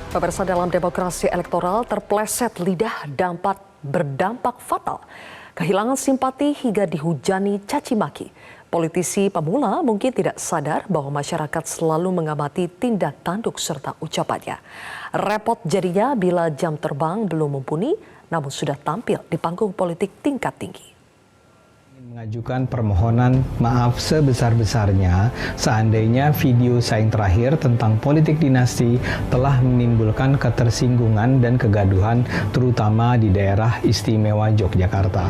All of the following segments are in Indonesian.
Pemirsa, dalam demokrasi elektoral terpleset lidah dapat berdampak fatal. Kehilangan simpati hingga dihujani caci maki. Politisi pemula mungkin tidak sadar bahwa masyarakat selalu mengamati tindak tanduk serta ucapannya. Repot jadinya bila jam terbang belum mumpuni, namun sudah tampil di panggung politik tingkat tinggi. Mengajukan permohonan maaf sebesar-besarnya seandainya video saya yang terakhir tentang politik dinasti telah menimbulkan ketersinggungan dan kegaduhan terutama di daerah istimewa Yogyakarta.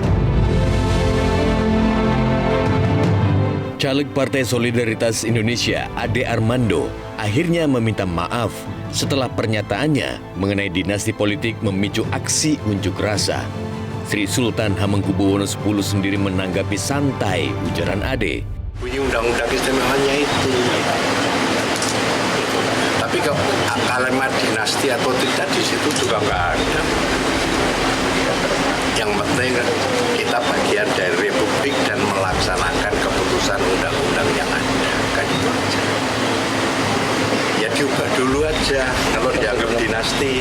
Caleg Partai Solidaritas Indonesia Ade Armando akhirnya meminta maaf setelah pernyataannya mengenai dinasti politik memicu aksi unjuk rasa. Sri Sultan Hamengkubuwono X sendiri menanggapi santai ujaran Ade. Bunyi undang-undang istimewanya itu. Tapi kalimat dinasti atau tidak di situ juga nggak ada. Yang penting kita bagian dari republik dan melaksanakan keputusan undang-undang yang ada. Kan itu aja. Ya diubah dulu aja kalau dianggap dinasti.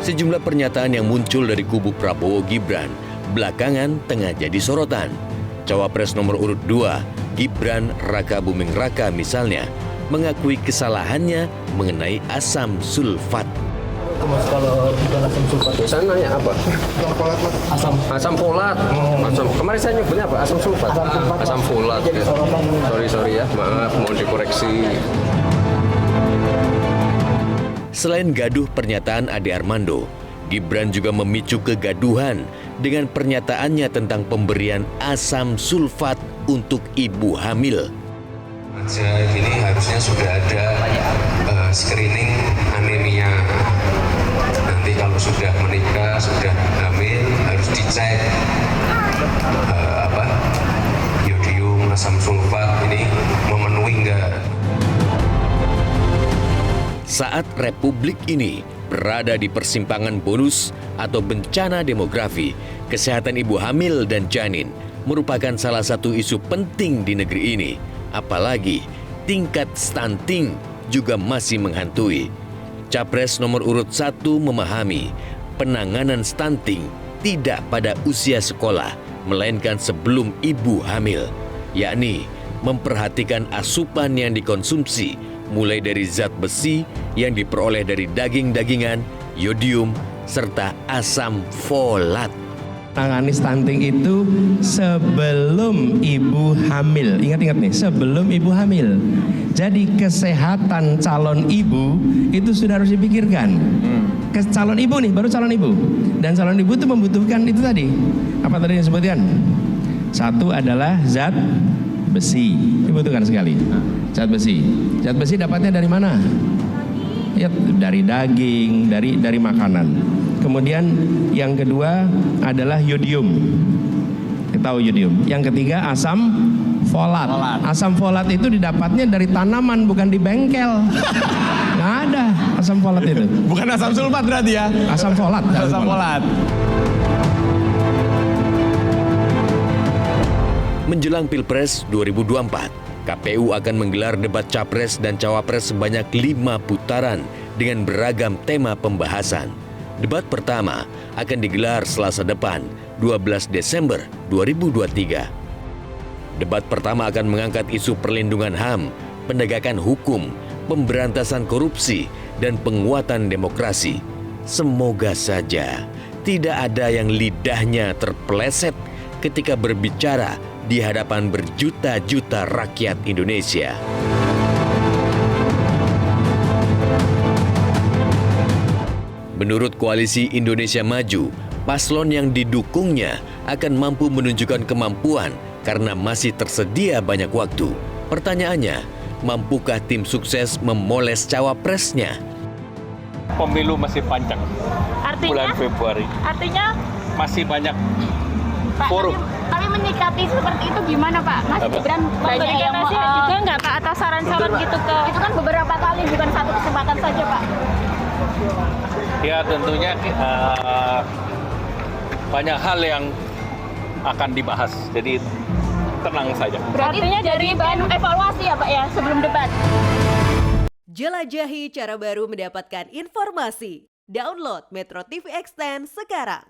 Sejumlah pernyataan yang muncul dari kubu Prabowo Gibran belakangan tengah jadi sorotan. Cawapres nomor urut 2, Gibran Raka Buming Raka misalnya, mengakui kesalahannya mengenai asam sulfat. Kalau bukan asam sulfat, saya nanya apa? Asam folat. Kemarin saya nyebutnya apa? Asam sulfat. Asam folat. Ya. Sorry ya, maaf, mohon dikoreksi. Selain gaduh pernyataan Ade Armando, Gibran juga memicu kegaduhan dengan pernyataannya tentang pemberian asam sulfat untuk ibu hamil. Ini harusnya sudah ada screening anemia. Nanti kalau sudah menikah, sudah hamil, harus dicek yodium, asam sulfat ini memenuhi enggak. Saat republik ini berada di persimpangan bonus atau bencana demografi, kesehatan ibu hamil dan janin merupakan salah satu isu penting di negeri ini. Apalagi tingkat stunting juga masih menghantui. Capres nomor urut 1 memahami penanganan stunting tidak pada usia sekolah, melainkan sebelum ibu hamil, yakni memperhatikan asupan yang dikonsumsi, mulai dari zat besi yang diperoleh dari daging-dagingan, yodium, serta asam folat. Tangani stunting itu sebelum ibu hamil. Ingat-ingat nih, sebelum ibu hamil. Jadi kesehatan calon ibu itu sudah harus dipikirkan. Calon ibu nih, baru calon ibu. Dan calon ibu itu membutuhkan itu tadi. Apa tadi yang disebutkan? Satu adalah zat besi, dibutuhkan sekali. Zat besi. Zat besi dapatnya dari mana? Ya, dari daging, dari makanan. Kemudian yang kedua adalah yodium. Kita tahu yodium. Yang ketiga asam folat. Asam folat itu didapatnya dari tanaman, bukan di bengkel. Nggak ada asam folat itu. Bukan asam sulfat berarti ya? Asam folat. Asam folat. Menjelang Pilpres 2024, KPU akan menggelar debat Capres dan Cawapres sebanyak 5 putaran dengan beragam tema pembahasan. Debat pertama akan digelar Selasa depan, 12 Desember 2023. Debat pertama akan mengangkat isu perlindungan HAM, penegakan hukum, pemberantasan korupsi, dan penguatan demokrasi. Semoga saja tidak ada yang lidahnya terpeleset ketika berbicara di hadapan berjuta-juta rakyat Indonesia. Menurut Koalisi Indonesia Maju, paslon yang didukungnya akan mampu menunjukkan kemampuan karena masih tersedia banyak waktu. Pertanyaannya, mampukah tim sukses memoles cawapresnya? Pemilu masih panjang, bulan Februari. Artinya? Masih banyak Pak, forum. Kami menyikapi seperti itu gimana Pak? Mas Gibran banyak yang juga nggak Pak atas saran-saran gitu ke... Itu kan beberapa kali, bukan satu kesempatan saja Pak. Ya tentunya banyak hal yang akan dibahas, jadi tenang saja. Berarti dari evaluasi ya Pak ya sebelum debat? Jelajahi cara baru mendapatkan informasi. Download Metro TV Extend sekarang.